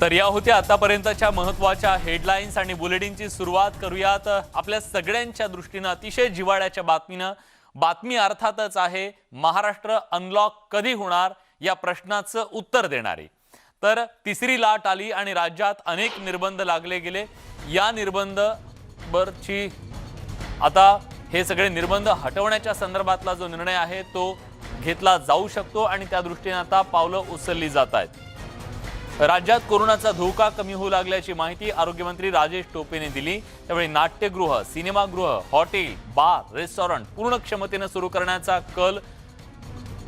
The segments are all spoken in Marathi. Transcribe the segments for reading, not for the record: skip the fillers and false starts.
तर या होत्या आतापर्यंतच्या महत्त्वाच्या हेडलाईन्स आणि बुलेटिनची सुरुवात करूयात आपल्या सगळ्यांच्या दृष्टीने अतिशय जिव्हाळ्याच्या बातमी अर्थातच आहे महाराष्ट्र अनलॉक कधी होणार या प्रश्नाचं उत्तर देणारी। तर तिसरी लाट आली आणि राज्यात अनेक निर्बंध लागले गेले। या निर्बंधावरची आता हे सगळे निर्बंध हटवण्याच्या संदर्भातला जो निर्णय आहे तो घेतला जाऊ शकतो आणि त्या दृष्टीने आता पावलं उचलली जात आहेत। राज्यात कोरोनाचा धोका कमी होऊ लागल्याची माहिती आरोग्यमंत्री राजेश टोपेने दिली। त्यामुळे नाट्यगृह, सिनेमागृह, हॉटेल, बार, रेस्टॉरंट पूर्ण क्षमतेने सुरू करण्याचा कल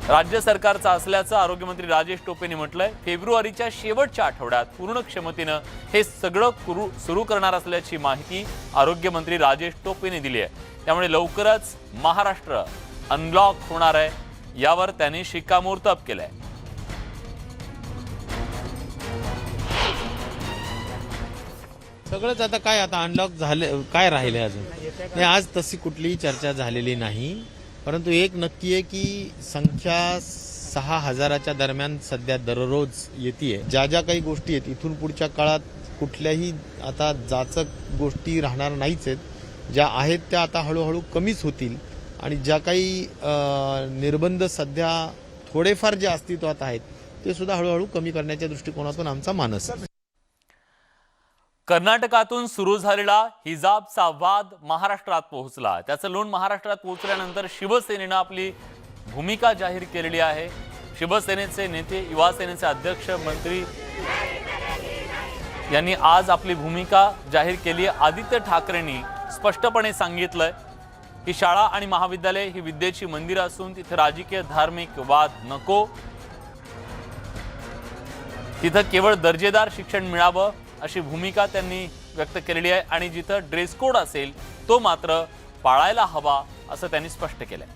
राज्य सरकारचा असल्याचं आरोग्यमंत्री राजेश टोपेने म्हटलंय। फेब्रुवारीच्या शेवटच्या आठवड्यात पूर्ण क्षमतेने हे सगळं सुरू करणार असल्याची माहिती आरोग्यमंत्री राजेश टोपेने दिली आहे। त्यामुळे लवकरच महाराष्ट्र अनलॉक होणार आहे यावर त्यांनी शिक्कामोर्तब केलंय। सगळंच आता अनलॉक झाले काय राहिले अजून नाही। आज तशी कुठलीही चर्चा झालेली नाही, परंतु एक नक्की आहे की संख्या 6,000च्या दरम्यान सध्या दररोज येते। ज्या ज्या काही गोष्टी आहेत इथून पुढच्या काळात कुठल्याही आता जाचक गोष्टी राहणार नाहीच आहेत। ज्या आहेत त्या आता हळूहळू कमीच होतील आणि ज्या काही निर्बंध सध्या थोडेफार जे अस्तित्वात आहेत ते सुद्धा हळूहळू कमी करण्याच्या दृष्टिकोनातून आमचा मानस आहे। कर्नाटकातून सुरू झालेला हिजाबचा वाद महाराष्ट्रात पोहोचला। त्याचं लोण महाराष्ट्रात पोहोचल्यानंतर शिवसेनेने आपली भूमिका जाहीर केलेली आहे। शिवसेनेचे नेते, युवा सेनेचे अध्यक्ष, मंत्री यांनी आज आपली भूमिका जाहीर केली आहे। आदित्य ठाकरेंनी स्पष्टपणे सांगितलंय की शाळा आणि महाविद्यालय ही विद्येची मंदिरं असून तिथे राजकीय धार्मिक वाद नको, तिथे केवळ दर्जेदार शिक्षण मिळावं अशी भूमिका त्यांनी व्यक्त केलेली आहे आणि जिथे ड्रेस कोड असेल तो मात्र पाळायला हवा असं त्यांनी स्पष्ट केलंय।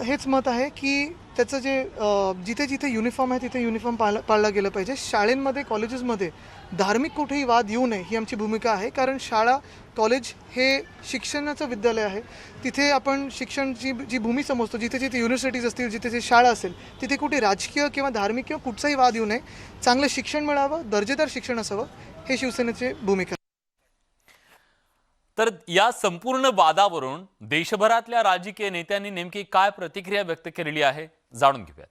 हेच मत आहे की त्याचं जे जिथे जिथे युनिफॉर्म आहे तिथे युनिफॉर्म पाळला गेलं पाहिजे। शाळेंमध्ये, कॉलेजेसमध्ये धार्मिक कुठेही वाद येऊ नये ही आमची भूमिका आहे, कारण शाळा, कॉलेज हे शिक्षणाचं विद्यालय आहे। तिथे आपण शिक्षणाची जी भूमी समजतो, जिथे जिथे युनिव्हर्सिटीज असतील, जिथे जिथे शाळा असेल तिथे कुठे राजकीय किंवा धार्मिक किंवा कुठचाही वाद येऊ नये, चांगलं शिक्षण मिळावं, दर्जेदार शिक्षण असावं, हे शिवसेनेची भूमिका। तर या संपूर्ण वादावरून देशभरातल्या राजकीय नेत्यांनी नेमकी काय प्रतिक्रिया व्यक्त केलेली आहे जाणून घेऊया।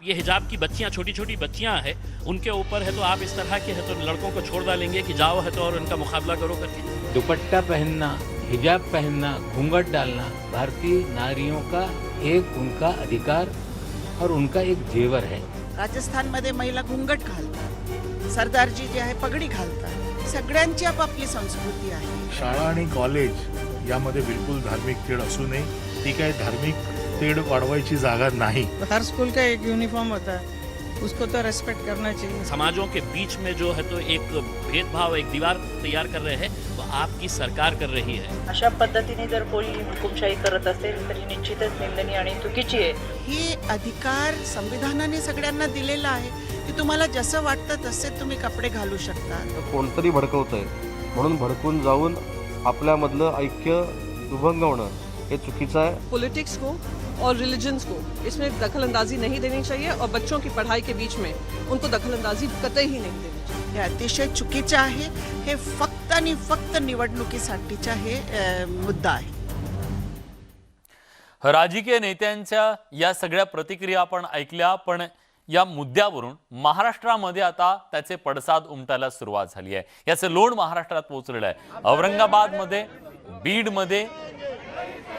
ये हिजाब की बच्चियां, छोटी छोटी बच्चियां हैं, उनके ऊपर है तो आप इस तरह के है तो लड़कों को छोड़ डालेंगे कि जाओ है तो और उनका मुकाबला करो करके। दुपट्टा पहनना, हिजाब पहनना, घूंघट डालना भारतीय नारियों का एक उनका अधिकार और उनका एक जेवर है। राजस्थानमध्ये महिला घूंघट घालतात, सरदारजी जे आहे पगडी घालतात, सगळ्यांची आपापली संस्कृती आहे। शाळा आणि कॉलेज यामध्ये बिलकुल धार्मिक तेढ असू नये, ती काही धार्मिक तेढ वाढवायची जागा नहीं। हर स्कूल का एक यूनिफॉर्म होता है, उसको तो रेस्पेक्ट करना चाहिए। समाजों के बीच में जो है तो एक भेदभाव, एक दीवार तैयार कर रहे हैं, वो आपकी सरकार कर रही है। अशा पद्धतीने जर कोणी हुकुमशाही करत असेल तर निश्चितच निंदनीय आणि चुकीची आहे। ही अधिकार संविधानाने सगळ्यांना दिलेला आहे की तुम्हाला जसं वाटतं तसे तुम्ही कपडे घालू शकता। कोणतरी भडकवतंय म्हणून भडकून जाऊन आपल्यामधलं ऐक्य दुभंगवणं हे चुकीचं आहे। पॉलिटिक्स को और रिलीजन्स को इसमें दखलंदाजी नहीं देनी चाहिए और बच्चों की पढ़ाई के बीच में उनको दखलंदाजी कतई ही नहीं देनी चाहिए। हे अतिशय चुकीचं आहे। हे फक्त आणि फक्त निवडणुकीसाठीचा हे मुद्दा आहे। राजकीय नेत्यांच्या या सगळ्या प्रतिक्रिया आपण ऐकल्या, पण या मुद्द्यावरून महाराष्ट्रामध्ये आता त्याचे पडसाद उमटायला सुरुवात झाली आहे। याचं लोण महाराष्ट्रात पोहोचलेलं आहे। औरंगाबादमध्ये, बीडमध्ये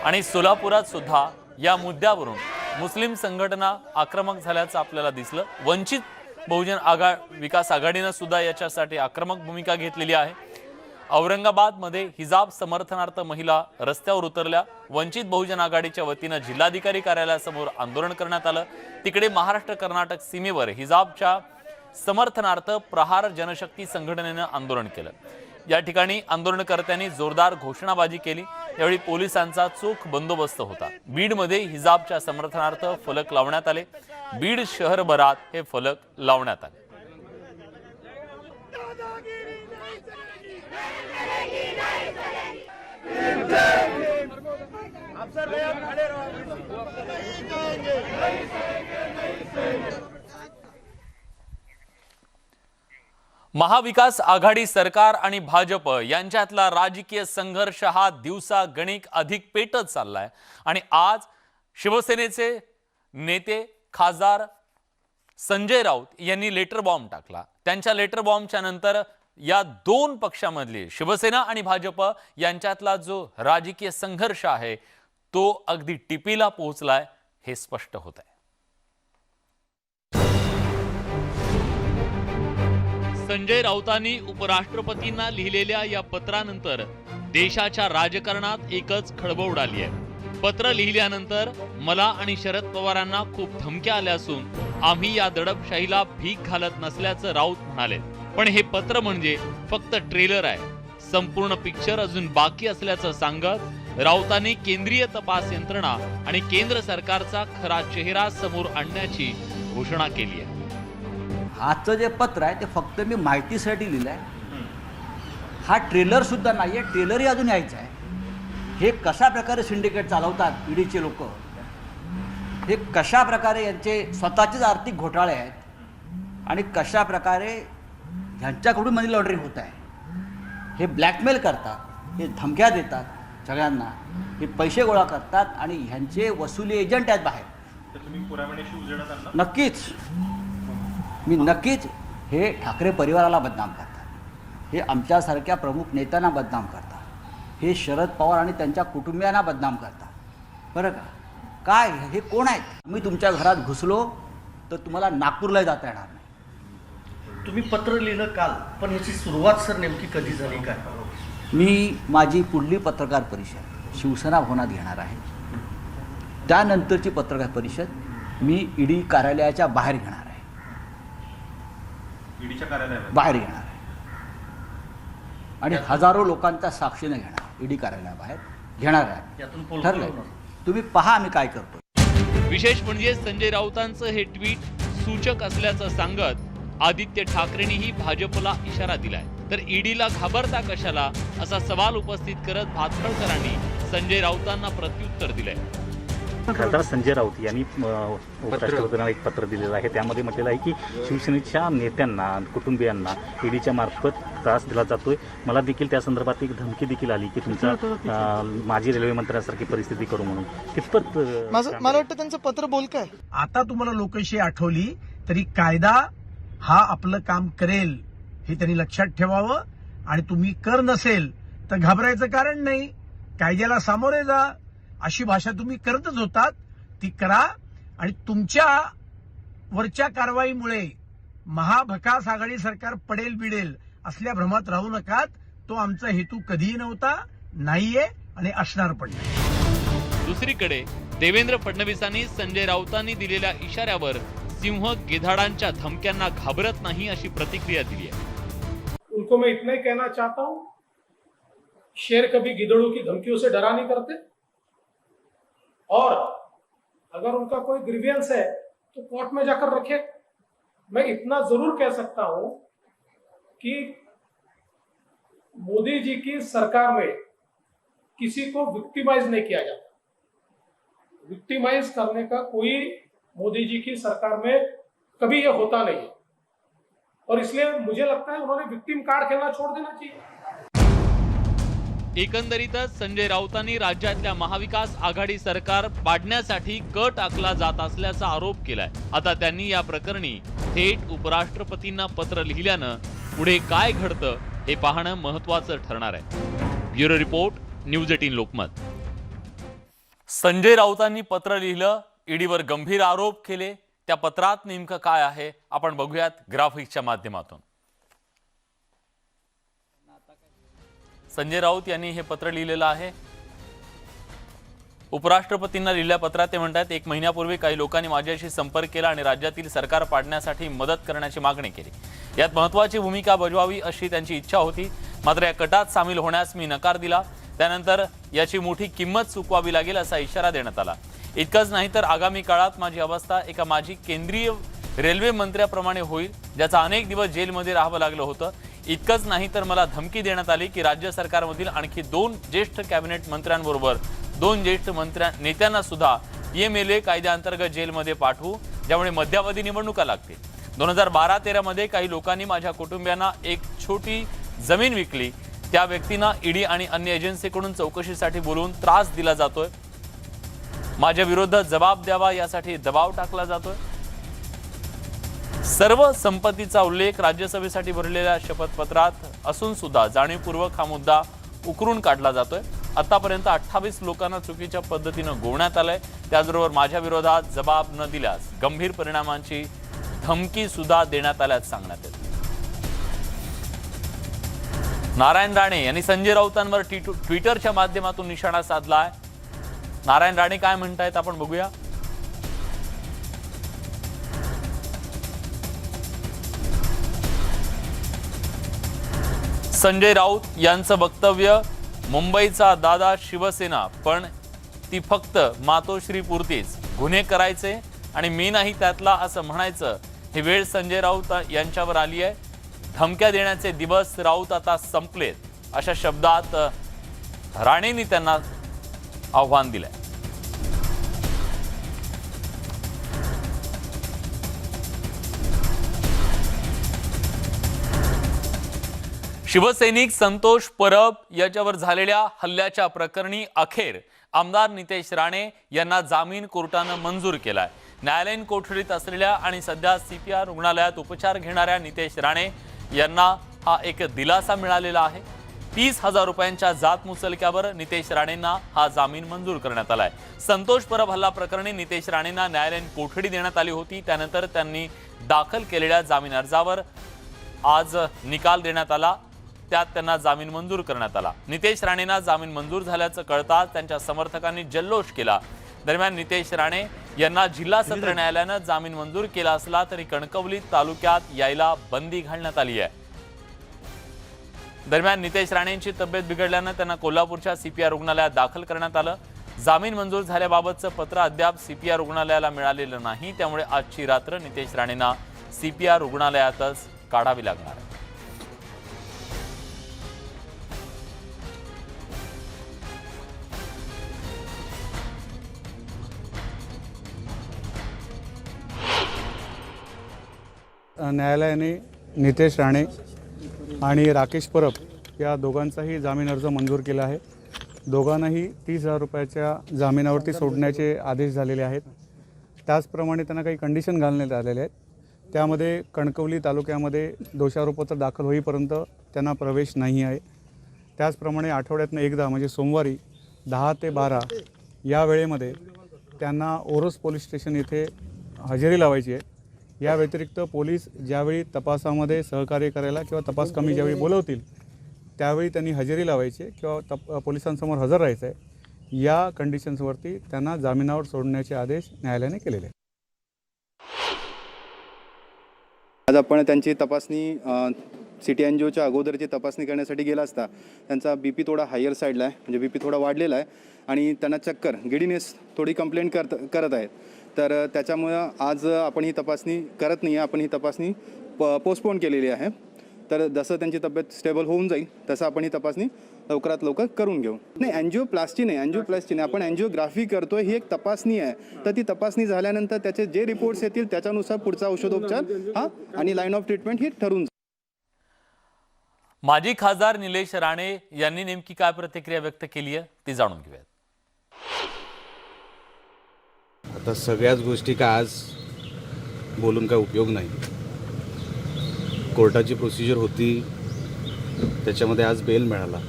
आणि सोलापुरात सुद्धा या मुद्द्यावरून मुस्लिम संघटना आक्रमक झाल्याचं आपल्याला दिसलं। वंचित बहुजन विकास आघाडीने सुद्धा याच्यासाठी आक्रमक भूमिका घेतलेली आहे। औरंगाबादमध्ये हिजाब समर्थनार्थ महिला रस्त्यावर उतरल्या। वंचित बहुजन आघाडीच्या वतीने जिल्हाधिकारी कार्यालयासमोर आंदोलन करण्यात आलं। तिकडे महाराष्ट्र कर्नाटक सीमेवर हिजाबच्या समर्थनार्थ प्रहार जनशक्ती संघटनेने आंदोलन केलं। या ठिकाणी आंदोलनकर्त्यांनी जोरदार घोषणाबाजी केली। यावेळी पोलिसांचा चोख बंदोबस्त होता। बीडमध्ये हिजाबच्या समर्थनार्थ फलक लावण्यात आले। बीड शहरभरात हे फलक लावण्यात आले। महाविकास आघाडी सरकार आणि भाजप यांच्यातला राजकीय संघर्ष हा दिवसागणिक अधिक पेटत चाललाय आणि आज शिवसेनेचे नेते खासदार संजय राऊत यांनी लेटर बॉम्ब टाकला। त्यांच्या लेटर बॉम्बच्या नंतर या दोन पक्षांमधली शिवसेना आणि भाजप यांच्यातला जो राजकीय संघर्ष आहे तो अगदी टिपीला पोहोचलाय हे स्पष्ट होत आहे। संजय राऊतांनी उपराष्ट्रपतींना लिहिलेल्या या पत्रानंतर देशाच्या राजकारणात एकच खळबळ उडाली आहे। पत्र लिहिल्यानंतर मला आणि शरद पवारांना खूप धमक्या आल्या असून आम्ही या दडपशाहीला भीक घालत नसल्याचं राऊत म्हणाले। पण हे पत्र म्हणजे फक्त ट्रेलर आहे, संपूर्ण पिक्चर अजून बाकी असल्याचं सांगत राऊतांनी केंद्रीय तपास यंत्रणा आणि केंद्र सरकारचा खरा चेहरा समोर आणण्याची घोषणा केली आहे। आजचं जे पत्र आहे ते फक्त मी माहितीसाठी लिहिलं आहे, हा ट्रेलर सुद्धा नाही आहे, ट्रेलरही अजून यायचं आहे। हे कशा प्रकारे सिंडिकेट चालवतात ईडीचे लोक, हे कशा प्रकारे यांचे स्वतःचेच आर्थिक घोटाळे आहेत आणि कशा प्रकारे ह्यांच्याकडून मनी लॉन्ड्रिंग होत आहे, हे ब्लॅकमेल करतात, हे धमक्या देतात सगळ्यांना, हे पैसे गोळा करतात आणि ह्यांचे वसुली एजंट आहेत बाहेर। नक्कीच मी नक्कीच हे ठाकरे परिवाराला बदनाम करतात, हे आमच्यासारख्या प्रमुख नेत्यांना बदनाम करतात, हे शरद पवार आणि त्यांच्या कुटुंबियांना बदनाम करतात। बरं का, काय हे कोण आहेत? मी तुमच्या घरात घुसलो तर तुम्हाला नागपूरला जाता येणार नाही। तुम्ही पत्र लिहिलं काल, पण ह्याची सुरुवात सर नेमकी कधी झाली काय? मी माझी पुढली पत्रकार परिषद शिवसेना भवनात घेणार आहे, त्यानंतरची पत्रकार परिषद मी ईडी कार्यालयाच्या बाहेर घेणार आहे, बाहेर घेणार आहे आणि हजारो लोकांच्या साक्षीने घेणार, ईडी कार्यालयाबाहेर घेणार आहे, ठरलंय। तुम्ही पहा आम्ही काय करतो। विशेष म्हणजे संजय राऊतांचं हे ट्विट सूचक असल्याचं सांगत आदित्य ठाकरेंनीही भाजपला इशारा दिलाय, तर ईडीला घाबरता कशाला असा सवाल उपस्थित करत भातखळकरांनी संजय राऊतांना प्रत्युत्तर दिलंय। खासदार संजय राऊत यांनी उपराष्ट्रपतींना एक पत्र दिलेलं आहे, त्यामध्ये म्हटलेलं आहे की शिवसेनेच्या नेत्यांना कुटुंबियांना ईडीच्या मार्फत त्रास दिला जातोय, मला देखील त्या संदर्भात एक धमकी देखील आली की तुमचा माजी रेल्वे मंत्र्यासारखी परिस्थिती करू म्हणून। कितपत मला वाटतं त्यांचं पत्र बोलकं आहे। आता तुम्हाला लोकशाही आठवली तरी कायदा हा आपलं काम करेल हे त्यांनी लक्षात ठेवावं आणि तुम्ही कर नसेल तर घाबरायचं कारण नाही, कायद्याला सामोरे जा अशी भाषा तुम्ही करतच होतात, ती करा आणि तुमच्या वरच्या कारवाईमुळे महाविकास आघाडी सरकार पडेल बिडेल असल्या भ्रमात राहू नका। तो आमचा हेतू कधीही नव्हता, नाहीये आणि असणार पण नाही। दुसरीकडे देवेंद्र फडणवीसांनी संजय राऊतांनी दिलेल्या इशाऱ्यावर सिंह गिधाडांच्या धमक्यांना घाबरत नाही अशी प्रतिक्रिया दिली आहे। उनको मैं इतना ही कहना चाहता हूं, शेर कभी गिदड़ों की धमकियों से डरा नहीं करते, और अगर उनका कोई ग्रीवियंस है तो कोर्ट में जाकर रखे। मैं इतना जरूर कह सकता हूं कि मोदी जी की सरकार में किसी को विक्टिमाइज नहीं किया जाता, विक्टिमाइज करने का कोई मोदी जी की सरकार में कभी ये होता नहीं है, और इसलिए मुझे लगता है उन्होंने विक्टिम कार्ड खेलना छोड़ देना चाहिए। एकंदरीतच संजय राऊतांनी राज्यातल्या महाविकास आघाडी सरकार पाडण्यासाठी कट आखला जात असल्याचा आरोप केलाय। आता त्यांनी या प्रकरणी थेट उपराष्ट्रपतींना पत्र लिहिल्यानं पुढे काय घडतं हे पाहणं महत्त्वाचं ठरणार आहे। Bureau report, news 18 Lokmat. Sanjay राऊतांनी पत्र लिहिलं, ईडीवर गंभीर आरोप केले, त्या पत्रात नेमकं काय आहे आपण बघूयात ग्राफिक्सच्या माध्यमातून। संजय राऊत यांनी हे पत्र लिहिलेलं आहे। उपराष्ट्रपतींना लिहिलेल्या पत्रात ते म्हणतात, 1 महिन्यापूर्वी काही लोकांनी माझ्याशी संपर्क केला आणि राज्यातील सरकार पाडण्यासाठी मदत करण्याची मागणी केली। यात महत्त्वाची भूमिका बजावावी अशी त्यांची इच्छा होती, मात्र या कटात सामील होण्यास मी नकार दिला। त्यानंतर याची मोठी किंमत चुकवावी लागेल असा इशारा देण्यात आला। इतकंच नाही तर आगामी काळात माझी अवस्था एका माजी केंद्रीय रेल्वे मंत्र्याप्रमाणे होईल, ज्याचा अनेक दिवस जेलमध्ये राहावं लागलं होतं। इतकंच नाही तर मला धमकी देण्यात आली की राज्य सरकारमधील आणखी 2 ज्येष्ठ कॅबिनेट मंत्र्यांबरोबर 2 ज्येष्ठ नेत्यांना सुद्धा PMLA कायद्याअंतर्गत जेलमध्ये पाठवू, ज्यामुळे मध्यावधी निवडणुका लागतील. 2012-13 मध्ये काही लोकांनी माझ्या कुटुंबियांना एक छोटी जमीन विकली. त्या व्यक्तींना ईडी आणि अन्य एजन्सीकडून चौकशीसाठी बोलवून त्रास दिला जातोय. माझ्या विरोधात जबाब द्यावा यासाठी दबाव टाकला जातोय. सर्व संपत्तीचा उल्लेख राज्यसभेसाठी भरलेल्या शपथपत्रात असून सुद्धा जाणीवपूर्वक हा मुद्दा उकरून काढला जातोय. आतापर्यंत 28 लोकांना चुकीच्या पद्धतीनं गोवण्यात आलंय. त्याचबरोबर माझ्या विरोधात जबाब न दिल्यास गंभीर परिणामांची धमकी सुद्धा देण्यात आल्याचं सांगण्यात येतं. नारायण राणे यांनी संजय राऊतांवर ट्विटरच्या माध्यमातून निशाणा साधलाय. नारायण राणे काय म्हणतायत आपण बघूया. संजय राऊत यांचं वक्तव्य, मुंबईचा दादा शिवसेना, पण ती फक्त मातोश्री पुरतीच. गुन्हे करायचे आणि मी नाही त्यातला असं म्हणायचं, ही वेळ संजय राऊत यांच्यावर आली आहे. धमक्या देण्याचे दिवस राऊत आता संपलेत, अशा शब्दात राणेंनी त्यांना आव्हान दिलंय. शिवसैनिक संतोष परब याच्यावर झालेल्या हल्ल्याच्या प्रकरणी अखेर आमदार नितेश राणे यांना जामीन कोर्टानं मंजूर केलाय. न्यायालयीन कोठडीत असलेल्या आणि सध्या CPR रुग्णालयात उपचार घेणाऱ्या नितेश राणे यांना हा एक दिलासा मिळालेला आहे. 30,000 रुपयांच्या जात मुचलक्यावर नितेश राणेंना हा जामीन मंजूर करण्यात आलाय. संतोष परब हल्ला प्रकरणी नितेश राणेंना न्यायालयीन कोठडी देण्यात आली होती. त्यानंतर त्यांनी दाखल केलेल्या जामीन अर्जावर आज निकाल देण्यात आला. त्यात त्यांना जामीन मंजूर करण्यात आला. नितेश राणेंना जामीन मंजूर झाल्याचं कळताच त्यांच्या समर्थकांनी जल्लोष केला. दरम्यान नितेश राणे यांना जिल्हा सत्र न्यायालयानं जामीन मंजूर केला असला तरी कणकवली तालुक्यात यायला बंदी घालण्यात आली आहे. दरम्यान नितेश राणेंची तब्येत बिघडल्यानं त्यांना कोल्हापूरच्या CPR रुग्णालयात दाखल करण्यात आलं. जामीन मंजूर झाल्याबाबतचं पत्र अद्याप CPR रुग्णालयाला मिळालेलं नाही. त्यामुळे आजची रात्र नितेश राणेंना CPR रुग्णालयातच काढावी लागणार आहे. न्यायालयाने नितेश राणे आणि राकेश परब या दोघांचाही जामीन अर्ज मंजूर केला आहे. दोघांनाही 30,000 रुपयाच्या जामिनावरती सोडण्याचे आदेश झालेले आहेत. त्याचप्रमाणे त्यांना काही कंडिशन घालण्यात आलेले आहेत. त्यामध्ये कणकवली तालुक्यामध्ये दोषारोपपत्र दाखल होईपर्यंत त्यांना प्रवेश नाही आहे. त्याचप्रमाणे आठवड्यातनं एकदा म्हणजे सोमवारी 10 ते 12 या वेळेमध्ये त्यांना ओरोस पोलीस स्टेशन येथे हजेरी लावायची आहे. या व्यतिरिक्त पोलीस ज्यावेळी तपासामध्ये सहकार्य करायला किंवा तपास कमी ज्यावेळी बोलवतील त्यावेळी त्यांनी हजेरी लावायची किंवा पोलिसांसमोर हजर राहायचं आहे. या कंडिशन्सवरती त्यांना जामिनावर सोडण्याचे आदेश न्यायालयाने केलेले आहेत. आज आपण त्यांची तपासणी सिटी एनजीओच्या अगोदरची तपासणी करण्यासाठी गेला असता त्यांचा BP थोडा हायर साईडला आहे, म्हणजे BP थोडा वाढलेला आहे आणि त्यांना चक्कर गिडीनेस थोडी कंप्लेंट करत आहेत. तर त्याच्यामुळं आज आपण ही तपासणी करत नाही आहे. आपण ही तपासणी पोस्टपोन केलेली आहे. तर जसं त्यांची तब्येत स्टेबल होऊन जाईल तसं आपण ही तपासणी लवकरात लवकर करून घेऊ. नाही, एन्जिओप्लास्टी नाही, आपण एन्जिओग्राफी करतो, ही एक तपासणी आहे. तर ती तपासणी झाल्यानंतर त्याचे जे रिपोर्ट्स येतील त्याच्यानुसार पुढचा औषधोपचार आणि लाईन ऑफ ट्रीटमेंट ही ठरवून. माजी खासदार निलेश राणे यांनी नेमकी काय प्रतिक्रिया व्यक्त केली आहे ती जाणून घेऊयात. आता सगळ्याच गोष्टी काय आज बोलून काय उपयोग नाही. कोर्टाची प्रोसिजर होती, त्याच्यामध्ये आज बेल मिळाला.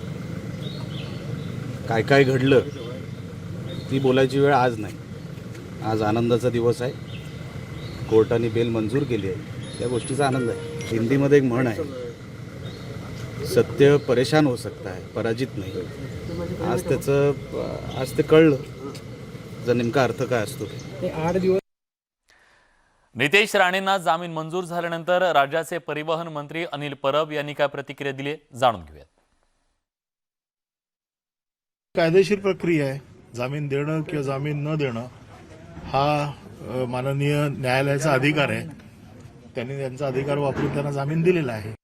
काय काय घडलं ती बोलायची वेळ आज नाही. आज आनंदाचा दिवस आहे. कोर्टाने बेल मंजूर केली आहे, त्या गोष्टीचा आनंद आहे. हिंदीमध्ये एक म्हण आहे, सत्य परेशान हो सकता है, पराजित नाही. आज ते कळलं जर नेमका अर्थ काय असतो ते. 8 दिवस नितेश राणेंना जामीन मंजूर झाल्यानंतर राज्याचे परिवहन मंत्री अनिल परब यांनी काय प्रतिक्रिया दिली जाणून घेऊयात. कायदेशीर प्रक्रिया आहे. जामीन देणं किंवा जामीन न देणं हा माननीय न्यायालयाचा अधिकार आहे. त्यांनी त्यांचा अधिकार वापरून त्यांना जामीन दिलेला आहे.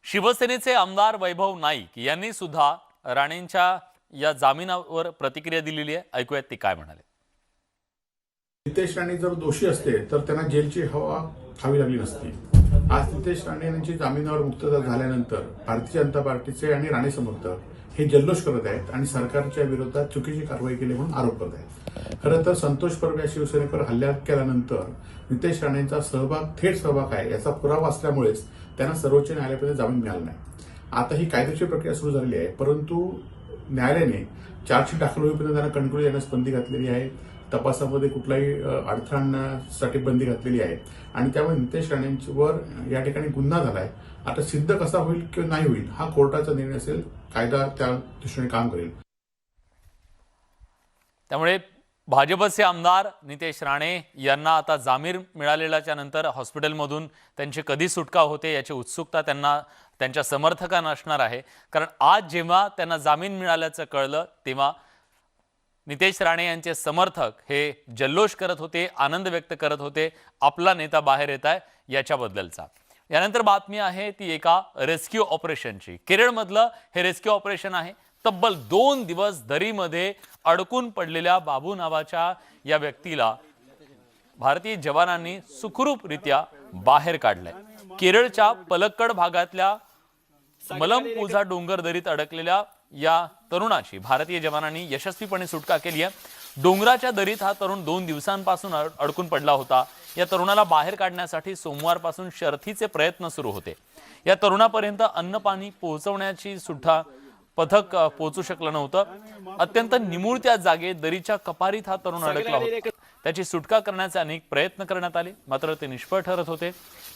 शिवसेनेचे आमदार वैभव नाईक यांनी सुद्धा राणेंच्या या जामिनावर प्रतिक्रिया दिलेली आहे. ऐकूयात ते काय म्हणाले. नितेश राणे जर दोषी असते तर त्यांना जेलची हवा खावी लागली नसती. आज नितेश राणे यांची जामिनावर मुक्तता झाल्यानंतर भारतीय जनता पार्टीचे आणि राणे समर्थक हे जल्लोष करत आहेत आणि सरकारच्या विरोधात चुकीची कारवाई केली म्हणून आरोप करत आहेत. खरं तर संतोष परब या शिवसेनेवर हल्ला केल्यानंतर नितेश राणेंचा थेट सहभाग आहे याचा पुरावा असल्यामुळेच त्यांना सर्वोच्च न्यायालयामध्ये जामीन मिळाला नाही. आता ही कायदेशीर प्रक्रिया सुरू झालेली आहे, परंतु न्यायालयाने चार्जशीट दाखल होईपर्यंत त्यांना कंट्रोल देण्यास बंदी घातलेली आहे. तपासामध्ये कुठलाही अडथळा आणण्यासाठी बंदी घातलेली आहे आणि त्यामुळे नितेश राणेंवर या ठिकाणी गुन्हा झालाय. आता सिद्ध कसा होईल किंवा नाही होईल हा कोर्टाचा निर्णय असेल. कायदा त्या दृष्टीने काम करेल. त्यामुळे भाजपचे आमदार नितेश राणे यांना आता जामीन मिळालेल्याच्या नंतर हॉस्पिटलमधून त्यांची कधी सुटका होते याची उत्सुकता त्यांना त्यांच्या समर्थकांना असणार आहे. कारण आज जेव्हा त्यांना जामीन मिळाल्याचं कळलं तेव्हा नितेश राणे यांचे समर्थक हे जल्लोष करत होते, आनंद व्यक्त करत होते, आपला नेता बाहेर येत आहे याच्याबद्दलचा. यानंतर बातमी आहे ती एका रेस्क्यू ऑपरेशनची. केरळमधलं हे रेस्क्यू ऑपरेशन आहे. तब्बल 2 दिवस दरीमध्ये अडकून पडलेल्या बाबू नावाच्या या व्यक्तीला भारतीय जवानांनी सुखरूपरित्या बाहेर काढलंय. केरळच्या पलक्कड भागातल्या मलमपूजा डोंगर दरीत अडकलेल्या या तरुणाची भारतीय जवानांनी यशस्वीपणे सुटका केली आहे. डोंगराच्या दरीत हा तरुण 2 दिवसांपासून अडकून पडला होता. या तरुणाला बाहेर काढण्यासाठी सोमवारपासून शर्थीचे प्रयत्न सुरू होते. या तरुणापर्यंत अन्न पाणी पोहोचवण्याची सुद्धा पथक पोहोचू शकलं नव्हतं. अत्यंत निमुळत्या जागेत दरीच्या कपारीत हा तरुण अडकला होता. त्याची सुटका करण्याचे अनेक प्रयत्न करण्यात आले, मात्र ते निष्फळ ठरत होते.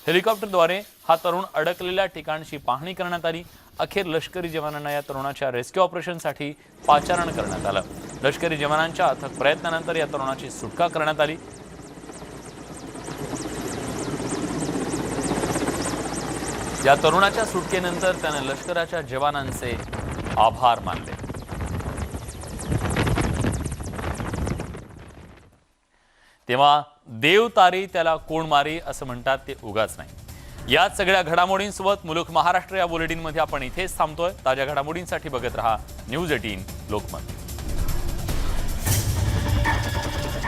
हेलिकॉप्टरद्वारे हा तरुण अडकलेल्या ठिकाणची पाहणी करण्यात आली. अखेर लष्करी जवानांना या तरुणाच्या रेस्क्यू ऑपरेशनसाठी पाचारण करण्यात आलं. लष्करी जवानांच्या अथक प्रयत्नानंतर या तरुणाची सुटका करण्यात आली. या तरुणाच्या सुटकेनंतर त्याने लष्कराच्या जवानांचे आभार मानले. तेव्हा देव तारी त्याला कोण मारी असं म्हणतात ते उगाच नाही. याच सगळ्या घडामोडींसोबत मुलुक महाराष्ट्र या बुलेटिनमध्ये आपण इथेच थांबतोय. ताज्या घडामोडींसाठी बघत रहा न्यूज 18 लोकमत.